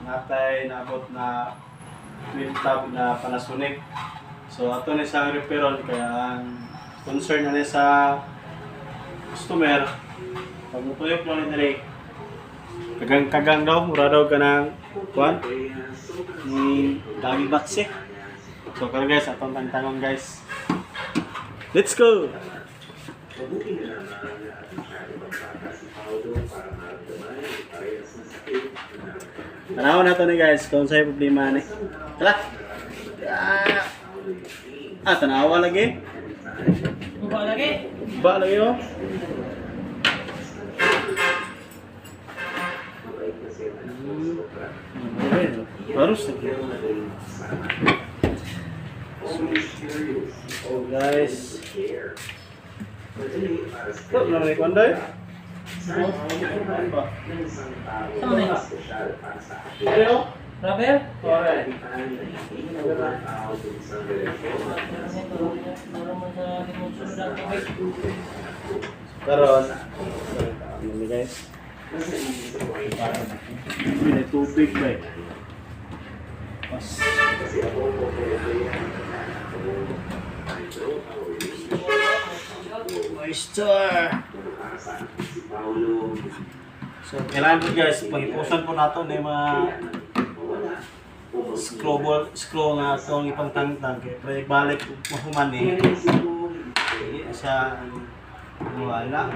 natay naabot na 12 tab na Panasonic. So ato ni sa referral kaya ang concern na sa customer pag mutuyok mo ni dire kagang daw mura daw kanang kuan ni dami batse. So karon guys atong tantangon guys. Let's go. Tanaw na to ni guys kung sa'yo problema ni. Tala. Tanawa lagi. Ba lagi oh. Harus. Oh guys. Kok naman ikonday? Ayo. Rapper? Alright. Karon. Ini guys. Ini tubig ba? Pas. Moisture. So, kailangan po guys, pag-ipusan po nato na yung mga screw nga itong ipang tangtang kaya pwede balik mahuman eh sa wala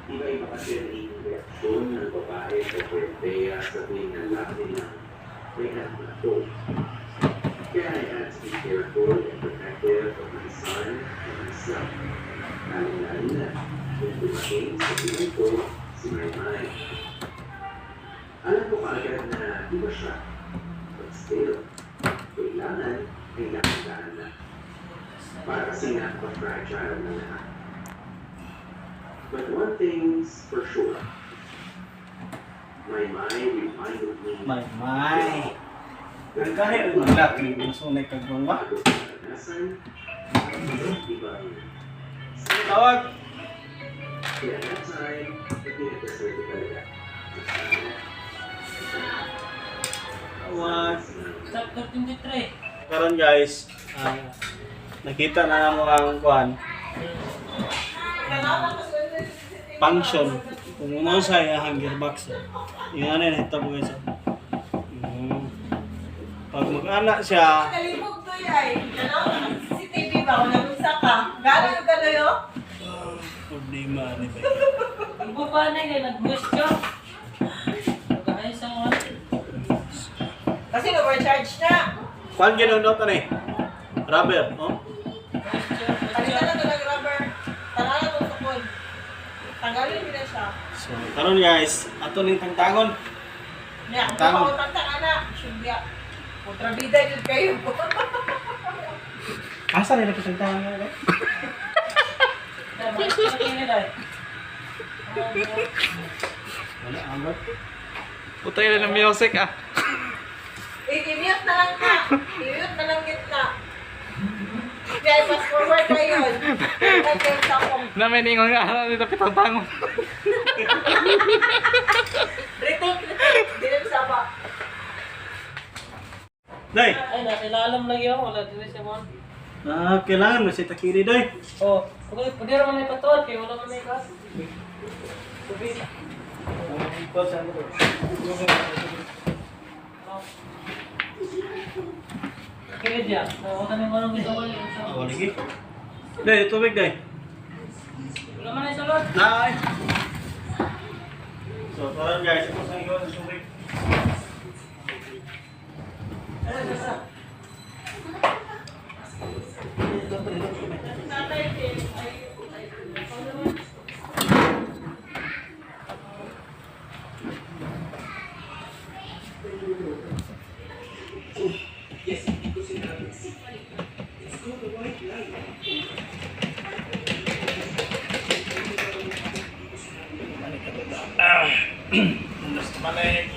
Iba-iba kasi ang reaksyon ng babae sa puwerteya sa tuwing nalaman na may nagmato. Kaya I had to be careful and protective of my son and myself. Lalo na kung dumating sa tingin ko si Maymay. Alam ko kaagad na iba siya. But still, kailangan ay nakandaan na. Para kasi napaka-fragile na lahat. But one thing's for sure. Maymay reminded me ang kahit ang maglaki masunay kagawang ba? Tawag! Kaya that time, nagpinagkasal ko talaga. Tawag! Chapter 23. Karon guys, nakita na mo ang kuan. Function. Kung ano sa iyang gearbox. Yung ano na ito mo guys. Pag mag-ana siya, Kalibog to yay. Ano? CCTV ba? Kung nalusa ka. Gano'n yung gano'n problema ni ba? Ibo pa na yung nag-gusto. Nag-ayos ang ano. Kasi overcharge na. Kuan ginawa ito na eh. Rubber, no? Palitan na ito ng rubber. Tanalan mo tukod. Tanggalin mo na siya. So, karon guys, ato ning tangtangon. Niya, kung Tama. makakutang na. Sundya. Kontrabida yun kayo. Asa nila kitangtangon nga? Wala angat. Putay na ng music ah. I-mute na lang ka. I-mute na lang gitna. Kaya fast forward na yun. Nag-game sa akong. Naminingon nga ano dito pitang tangon. Retake. Dilim sa ba. Day! Ay, nasilalam lagi ako. Wala din siya man. Kailangan mo si Takiri, Day. Oh, pwede naman na ipatuwad kayo. Wala man na ikas. Kaya dyan. Wala na yung manong gusto ko. Awal lagi. Day, tubig, Day. Wala man na isalot. Nay! So, karon guys, ito sa iyo ng tubig. Gusto balik.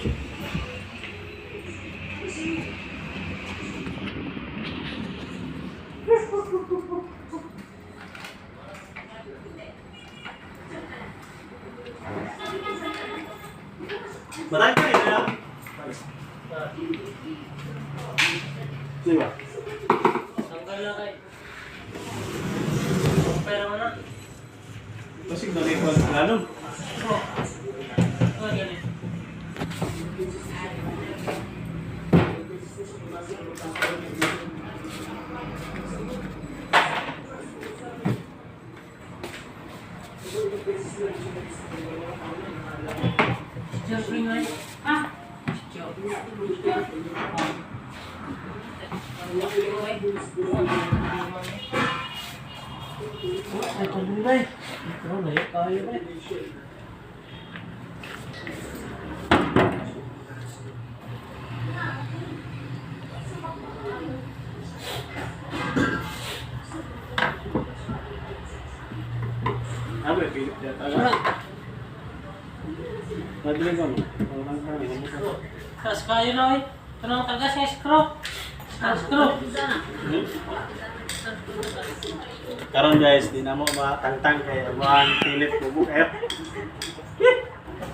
Marami ka rin na. Di ba? Tanggal na kayo. Pera mo na. Kasi doon yung lalo. Oh, ganun. Siyempre nga eh. Ah! Ay, tulungan. Ito, layo tayo eh. Ano yung pilit niya tayo? Nadilig mo. Walang kami. Taas kayo na eh. Ito na ang tagas ng screw. Screw. Karon guys, di na mo matangtang kaya buwan pilit mo kayo.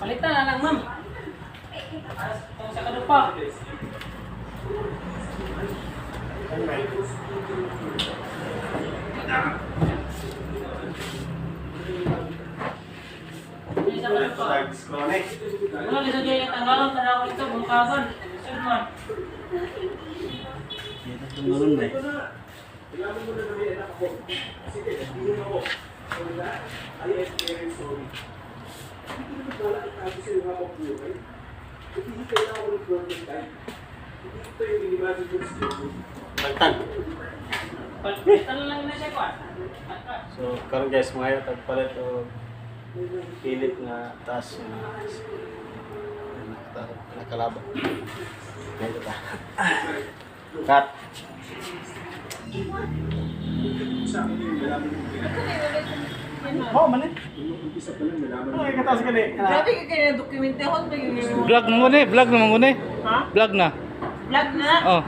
Palitan na lang, ma'am. Ito sa kadupa. Ito sa kadupa. Disconnect. Wala, lisa dyan yung tanggalan. Tanaw ito, bungkaban. Sir, ma'am. Ito tumulong na eh. Tagtag. Palitan lang na siya, kwa. So, karon guys, mga tagpalit o pilit na taas na nakalaba. Ganito ta. Cut. Oh, mali. Ay, kataas ka ni. Grabe ka kaya dokumentahon ba yung... Vlog mo na eh. Vlog naman ko na eh. Ha? Vlog na. Vlog na? Oh.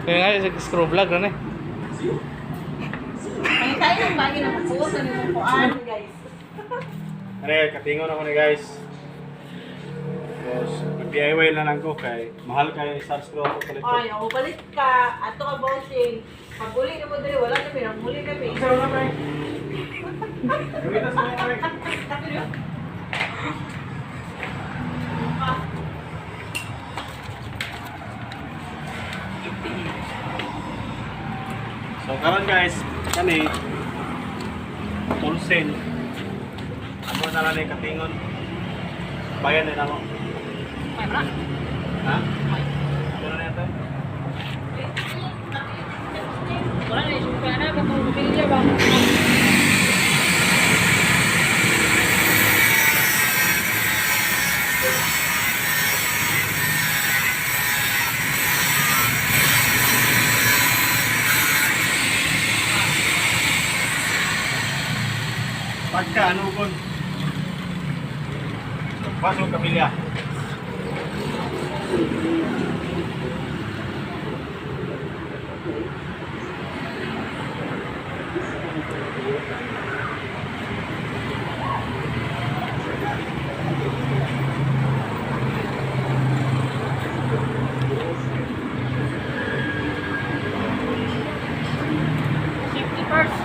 Kaya nga, screw vlog na eh. Ay, tayo ng bagay na magpuos na yung kuan, guys. Are, katingon ako ni guys. Tapos, mag-DIY na lang ko kay mahal kay star screw ako palit ko. Ay, ako balik ka. Ato ka bossing. Pag uli na mo dali, wala kami. Ang uli kami. Isa na ba? Gawin na sa mga kami. So karon guys, kani tulsin. Amo na lang ni katingon. Bayan din ako. Ha? Ano na ito? Wala na, isumpay na. Katong bumilya ba? Pagka ano ko? Pasok kamilya. Safety first.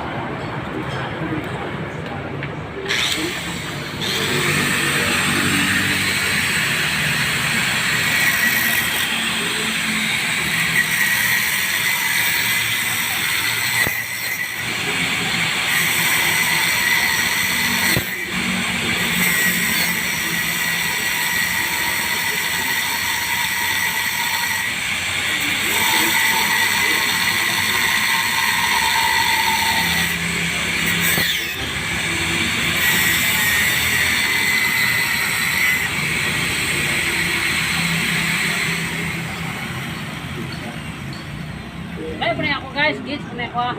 Ay, pwede ako guys. Gits, pwede ako.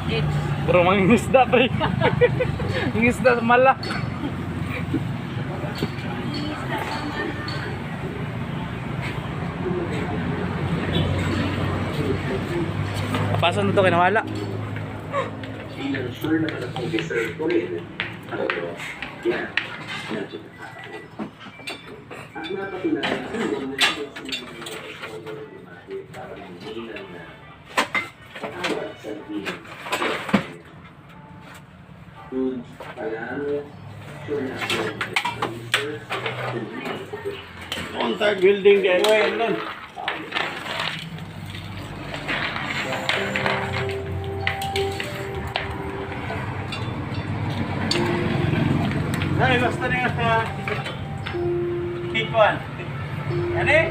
Gits. Bro, mangingisda pre. Mangingisda sa mala. Pasan na to kay nawala. Ilan sure naman akong deserve ko rin. Pero, Yan, medyo nakakain. At napatunayan ko yung meron sa mga solar lumahit para manilang na awat sa din. Foods pa lang, sure na ako yung research, Contact building kayo yun nun. Ay, basta na yung hikuan. Yan eh.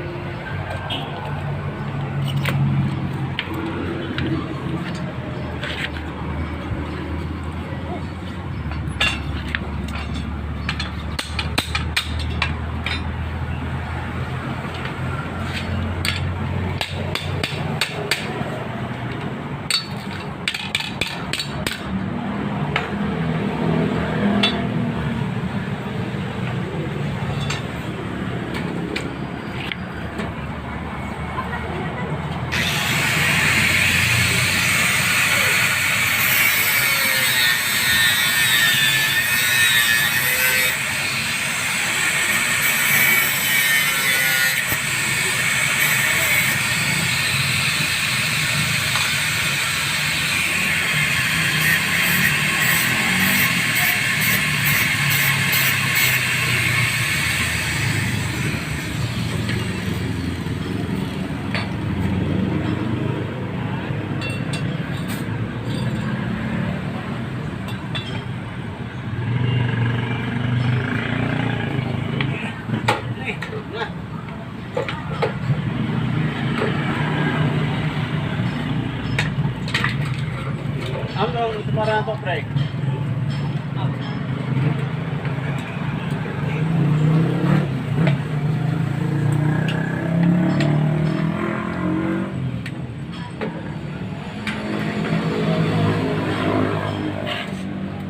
Hanggang para to, Frank.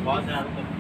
Bawas na natin ito.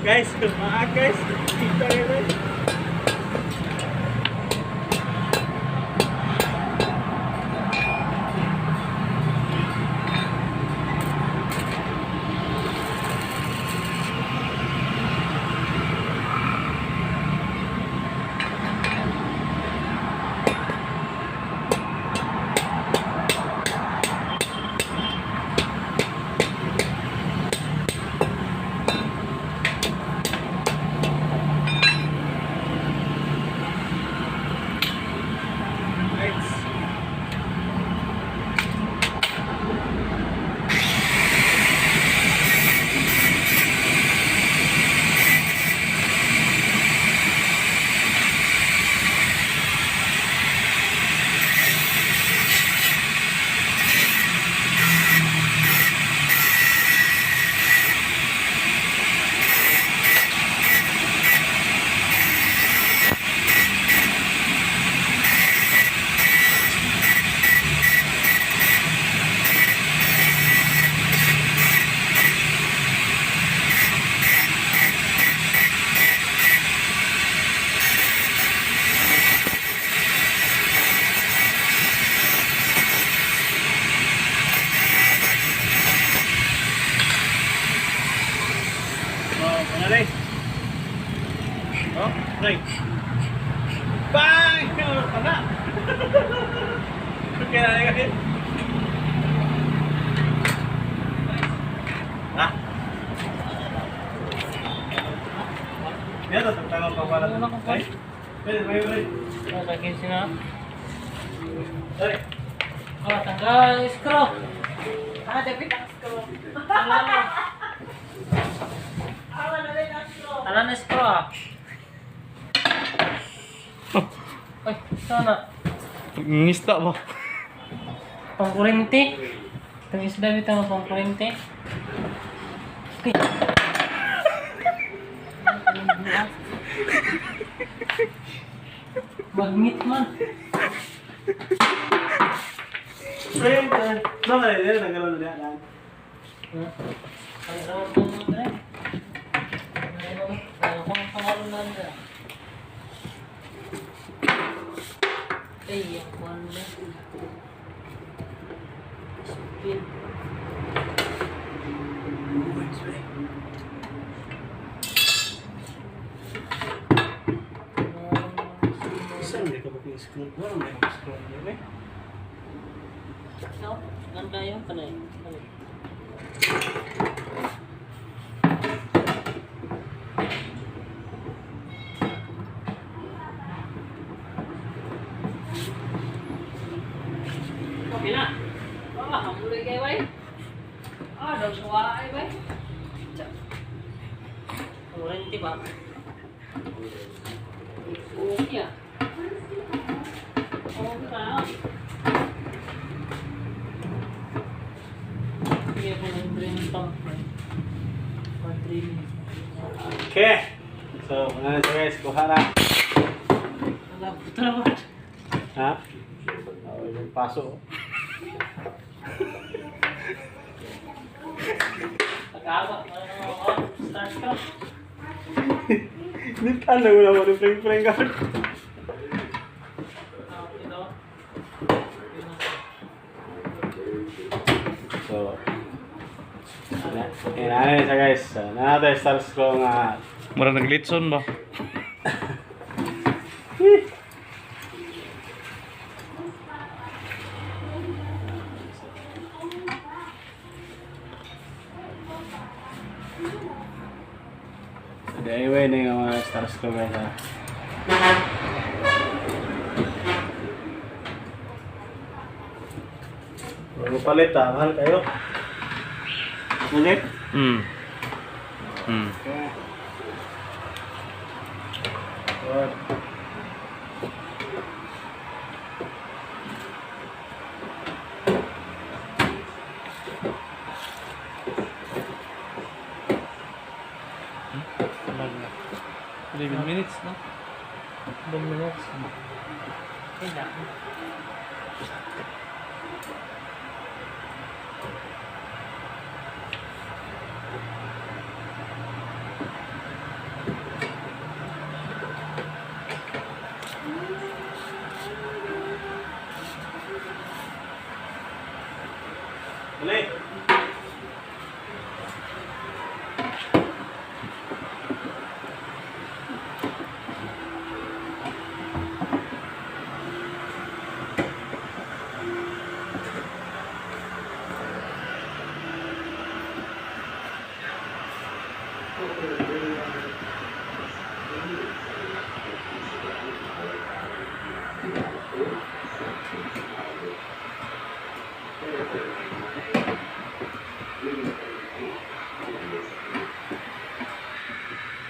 Guys, guys, kita guys. Right. Bang! Ano? Kaya na yun. Ha? Yan, tatagtangan pa pala. Ano kung Ay, wait. Lagyan siya na. Ay, Oh, tanggal screw. Dapat ang screw. Wala rin ang screw. Tala na screw ah. Ay, sana. Ngista ba? Pangkurente. Itong isda bitaw ng pangkurente. Okay. Magnet man. wait. Saan na yun? Tanggalan na yan. Ano sa mga pangkurente? Ano kung pangalan na nila? Ay, yung one na. Speed. Saan hindi ka mag-scroll? Wala may mag-scroll yun eh. No, ganda yung kanay. Okay na. Mulai kayo bay. Daw suwa ay bay. Kurente ba? Okay ah. Okay na. Iya ko ng drain pump. Drain. Okay. So, ano na siya guys? Kuha na. Wala, puto na ba? Ha? Oo, yung paso. Pag-aba. Start ka. Hindi ka na wala mo rin prank ka. Ito. So, ano na siya guys? So, natin stars ko nga. Mura naglitson ba? So, anyway, na yung mga stars ko guys ha. Huwag mo palit ha, mahal kayo. Ulit? Hmm. Okay. Good. Tagal na. 11 minutes na. 10 minutes. Hindi. Ulit.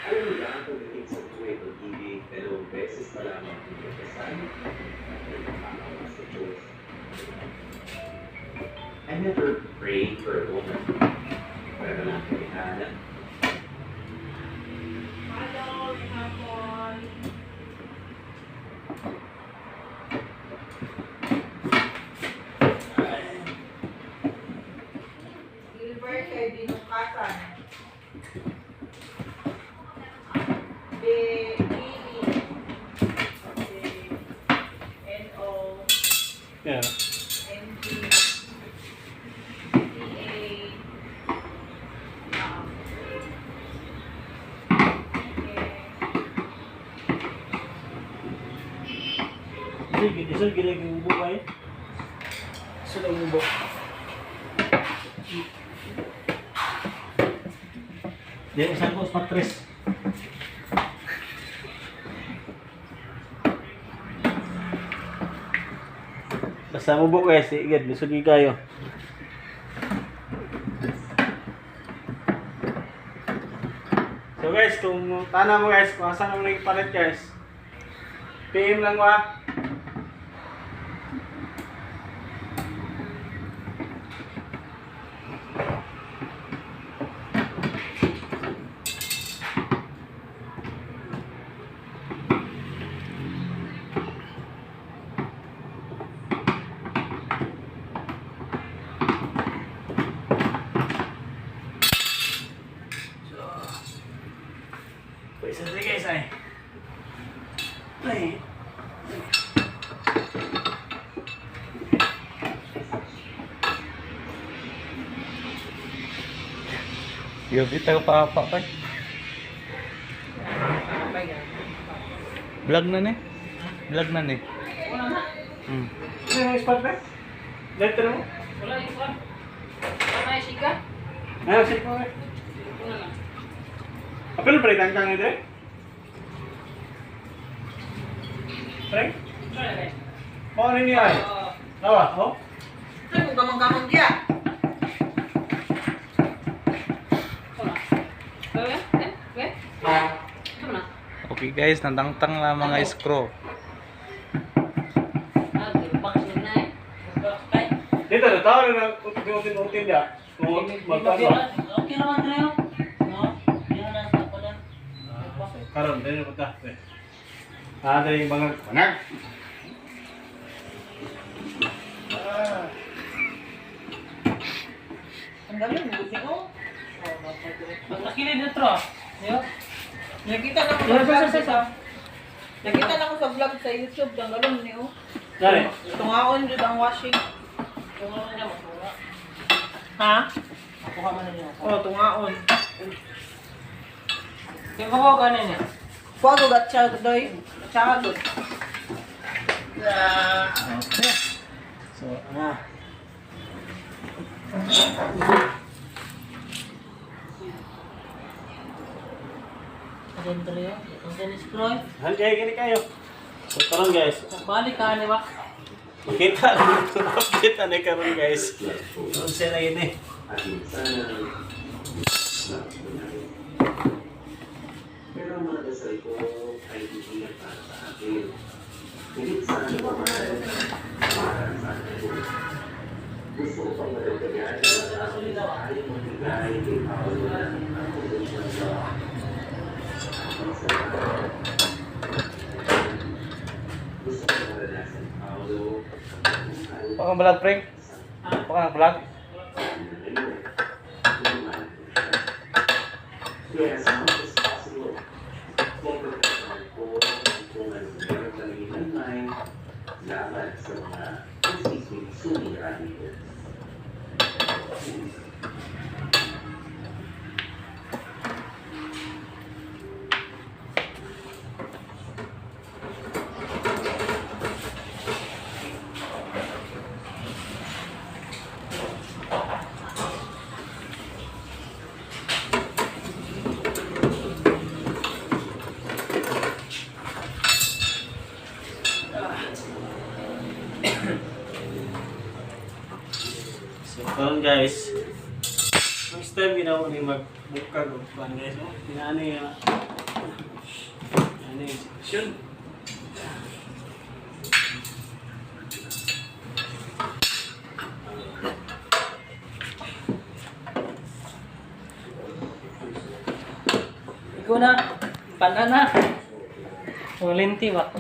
Alam mo ba ang pagdating sa buhay ng ibig, dalawang beses pa lamang pinagkasal ay nakakawa sa Diyos. I never prayed for a woman. Para lang kailangan. Hello, hapon. Gilbert kay Binukatan. Yeah. Isod gini yung bubo ay. Isod ang bubo. Diyan isang ko matres. Basta mo bubo guys, igad isod gi kayo. So guys, kung tana mo guys, kung asan ang nagpalit guys, PM lang wa. Pwede sa guys ay. Ay. Yo, bitaw pa pa pa. Vlog na ni. Vlog na ni. Wala na. Ano yung spot ba? Dito na mo? Wala yung kwan. Wala yung siga. Ano, sige mo eh. Wala na. Apel pre, tangkang ito eh. Pre? Wala na. Oh, ano niya ay? Nawa, oh? Ay, kung gamang-gamang diya. Wala. Wala. Okay. Tama na. Okay guys, nandangtang na mga screw. Ah, box na eh. Okay. Dito, tao na utin-utin niya. Kung magkano. Okay naman tayo. No? Yan lang ako lang. Karon, dito po ta. Ada yung mga panag. Ang galing, buti ko. Magkakilid na tro. Yo. Nakita na ko sa vlog. Nakita na ko sa vlog sa YouTube. Ang galing niyo. Dali. Tungaon dyan ang washing. Tungaon na mo. Ha? Nakuha man na niyo. Oh, tungaon. Kaya ko ganin eh. Fuego gatsa doy. Gatsa Okay. So, Adentro yun. Ang tenis Croy. Hanjay gini kayo. So, karon guys. Balik ka ni Wak. Makita update na karon guys. Doon sila ini. at minsan pero ang mga dasal ko ay hindi yan para sa akin. Higit sa ano pa man, para sa akin. Gusto ko pang madagdagan ay magbigay kay Paolo ng kondisyon sa gusto ko maranasan Paolo Pakang vlog, pre. Pakang vlog. Yes, as much as possible. Pagkakaroon ko kung ano meron kami ng mind laban sa mga sumira dito. So, karon guys. Next time ginawa ni magbukag og pan guys. Oh, pinaani nga. Ano yung section? Ikaw na. Pana na. Ulinti Wak.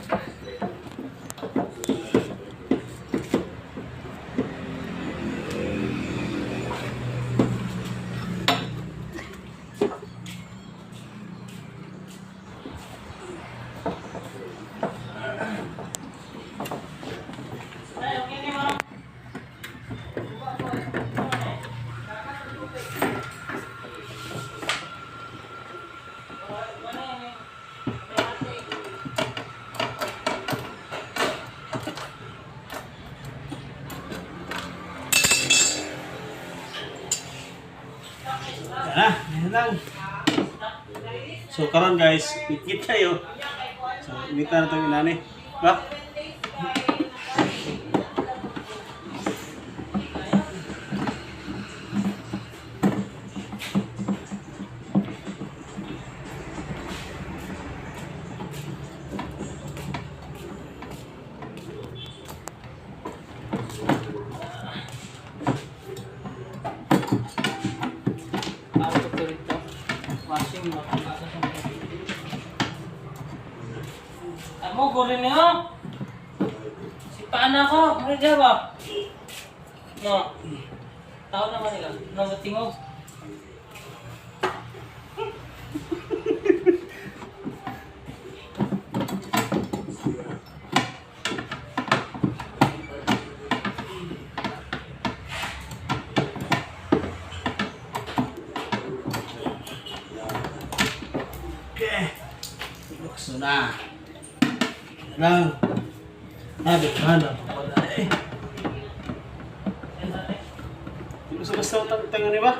Yan lang. So karon guys, ikit kayo. So imita na itong inani. Ba? Ako ito rito. Washing machine. Amo, gurin niyo. Si paana ko. Ano dyan ba? No. Tao naman nila. Namatingog. Okay. Bukso na. Lang. Habit na lang. Hindi basta utang tangan ni ba?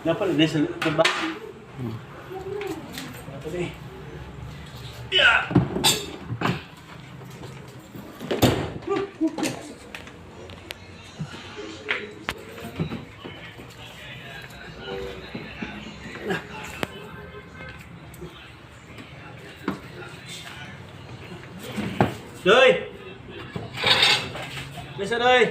Dapat ada sa baba. Dapat eh. Ya. Doi. Bisa doi.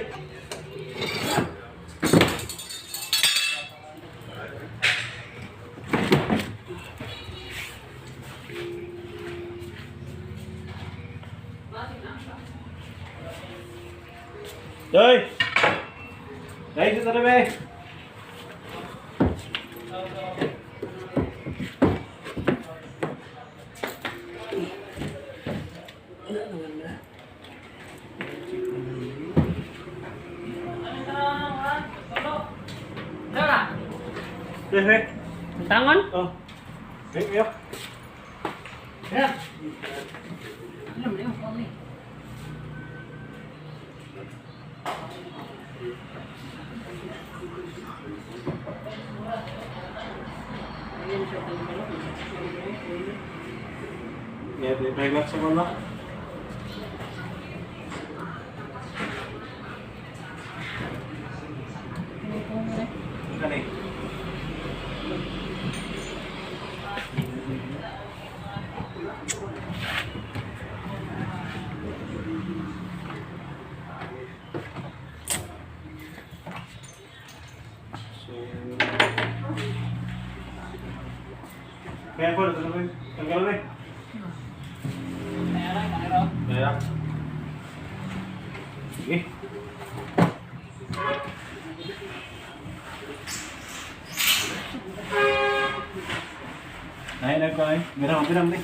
Doi. Dai sa tabi. Dai. Tangan? Oh. Dai yo. Ya. Alam na yung kami. Ya, di sa mga. Kani. Kaya po, tanggal na. Kaya. Sige. Naik ko ay. Biram nih.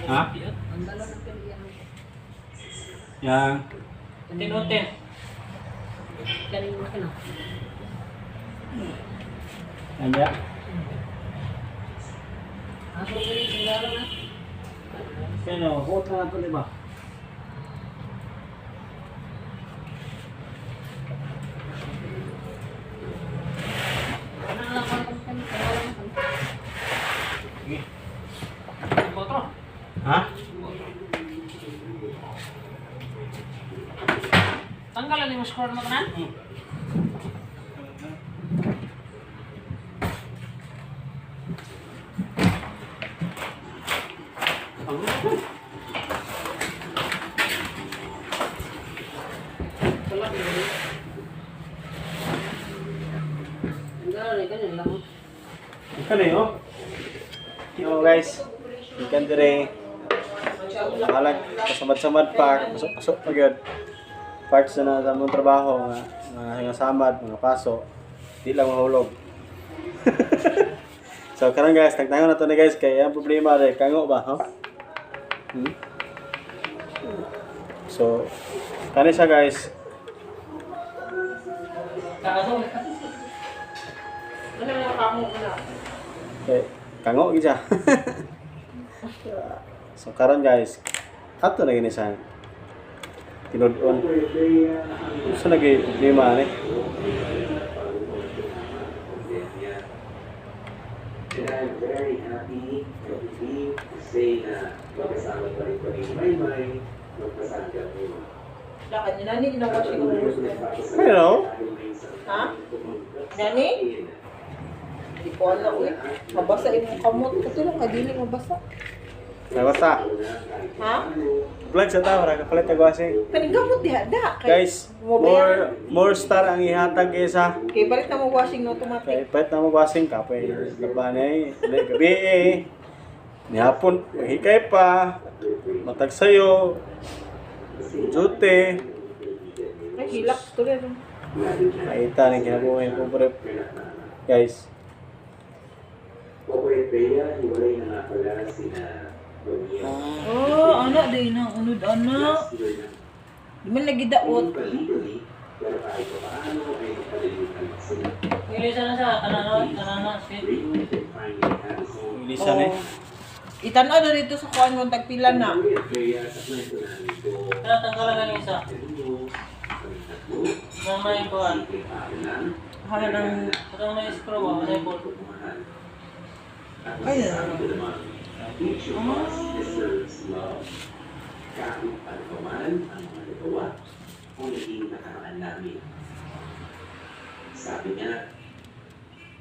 Ha? Yang Untin-untin. Galing mo ka na. ada. Ako galing siguro na. Kaya hot na ito, di ba? Tanggalan yung scroll mo kanan. Ganun lang. Ikan eh, oh. Yo guys, ikan dire. Nakalag, kasamad-samad pa, pasok-pasok pa yun. Parts na sa mong trabaho, mga samad, mga paso, di lang mahulog. So karon guys, tagtangon na to ni guys, kaya ang problema rin, kango ba, ho? So, kani siya guys, Kakasong. Ano yung kamo na? kango gid siya. So karon guys, ato na gini siya. Tinudon. Sa lagi problema ni. And I'm very happy to say na magkasama pa rin kami may magkasama mo. Lakad niya nani, ginawa siya ng gusto. Pero, Ha? Nani? Hindi ko alam eh. Mabasa yung kamot. Kasi lang kadili mabasa. nabasa. Ha? Vlog sa tao, kapalit ang washing. Kanigamot diha da. Guys, more star ang ihatag kaysa. Kay balik na mo washing na automatic. Kaya pwede na mag-washing ka, pwede laban eh, gabi eh. Nihapon, hikay pa, matag sayo, jute. Ay, hilak to rin. Nakita ng kinabuhay ko, bro. Guys, Okay, Bea, hiwalay na nga pala sina Romeo. Oh, anak din na. Unod anak. Di man lagi daot. Legally, pero kahit pa paano ay napalilitan sila. Ilisa na siya. Kanana. Really, they finally had a home. ilisan eh. Itanaw na dito sa kuhan kung tagpila na. Kuya Bea, sa kwento namin ito, Kaya tanggalan lang yung isa. Romeo, kami tatlo, Nang may kuhan. kay Paanan, Hala ng... Kung may scroll mo, may ball. mahal. At Ay, masasabi ko naman, each of us deserves love. Kahit ano pa man ang mga nagawa o naging nakaraan namin. Sabi niya,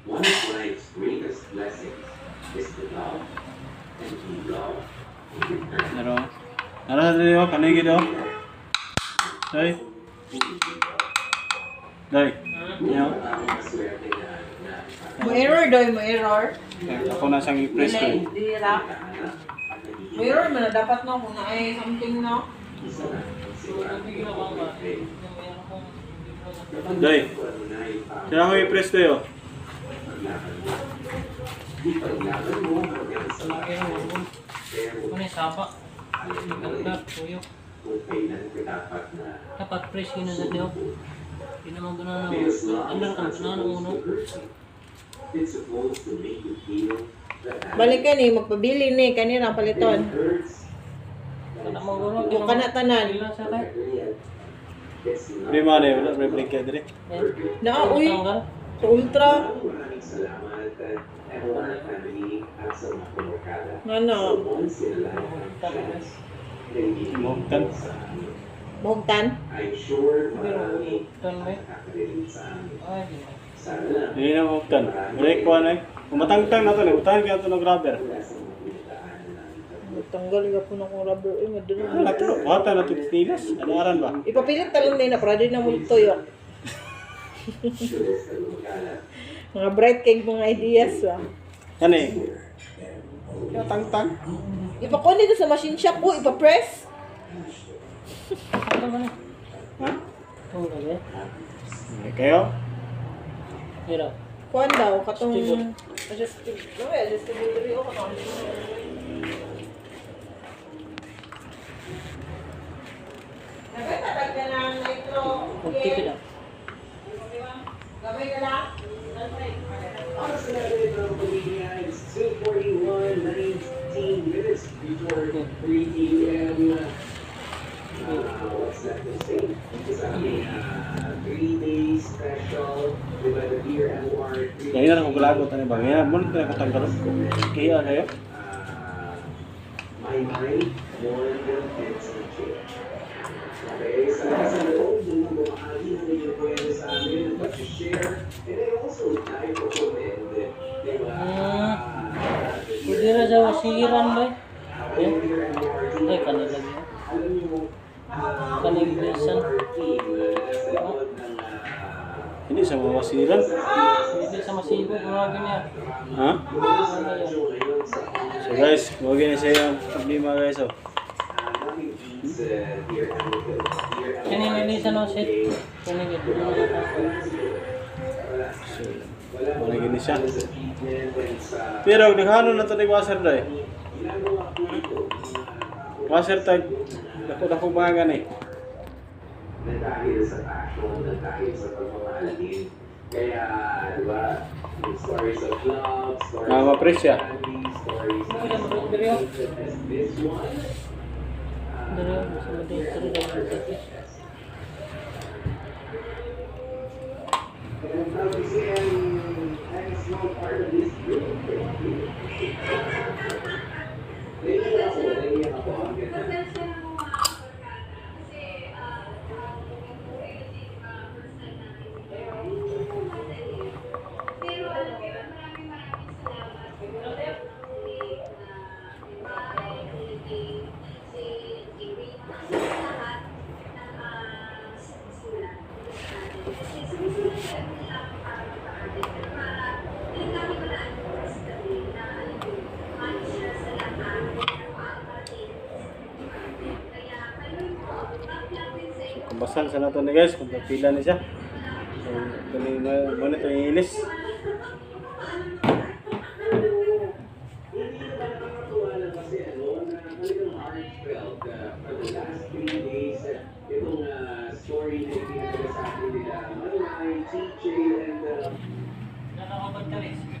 one of life's greatest blessings is to love and be loved in return. Pero, ano sa dito, kanigid oh. Day. Day. Yo. Ang maswerte na Mo error daw, mo error. Ako na siyang i-press ko. Dili, dira. Mo error man na dapat no kung na ay something no. Day. Kaya ako i-press tayo. Ano yung sapa? Ganda, tuyok. Dapat press yun na dito. Hindi naman gano'n andar ka, gano'n uno. It's supposed to make you feel that Balik ka ni, magpabili ni, kanina paliton. hurts. Kada mo gano'n. Yung kanatanan. Ilan sa kay? It's not. Di man eh, wala may break ka dire. Na, uy, Tanggal. sa ultra. Maraming salamat at everyone at family at sa mga kumukada. Ano? So once in a lifetime chance, Buktan. sa amin. Mohugtan. I'm sure marami Tan may. nakakarinig sa amin. Ay, di ba? Sana lang. Hindi na muktan. Break ko na eh. Kumatangtang na to eh. Utahan ka ito ng grabber. Wala sa mga pinagdaanan namin. Tanggal ka po na kong rubber. Eh, madali. Wala to. Wata na ito tilas. Adaran ba? Ipapilit talong din na para din na mo tuyok. Sure sa lumagala. Mga bright cake, mga ideas. Yan eh. Kaya tangtang. Ipakuha dito sa machine shop po, ipapress. Ano ba na? Ha? Tanggal eh. Okay, kayo? Hirap. Kuhan daw, katong... Adjustability o katong... Nagtatag ka ng nitro. Magtipid ah. Gabay ka lang. Honest to God, it's 2:41, 19 minutes before 3 p.m. What's that to say? It's a 3-day special with the Dear MOR 3 Kaya na akong gulagot na ba? Ngayon, muna tayo katanggalon. Kaya kayo? My mind, more than its chair. Okay, sa loob ng mga masiran ba? Eh? Ay, kanila yun. Kaniglisan. Hindi sa mga masiran. Hindi sa masibo, mga ganyan. Ha? Ano yan? So guys, huwag na siya yung problema guys. Oh. Kanililisan o set. Kanilid. Wala gini siya. Pero naghano na ito ni washer daw eh. Washer tag. Dako mga ganay. Na dahil sa passion, na dahil sa pagmamahalin. Kaya, di ba, yung stories of love, stories of Mapresya. family, stories of Dere. this one. Dere, gusto mo din. And obviously, I'm a small part of this group. Naiiyak ako. Ang ganda. Kumbasan sa nato ni guys kung pila ni siya. So, ito ni mo na ito yung ilis. Story na ibinigay sa akin nila, TJ and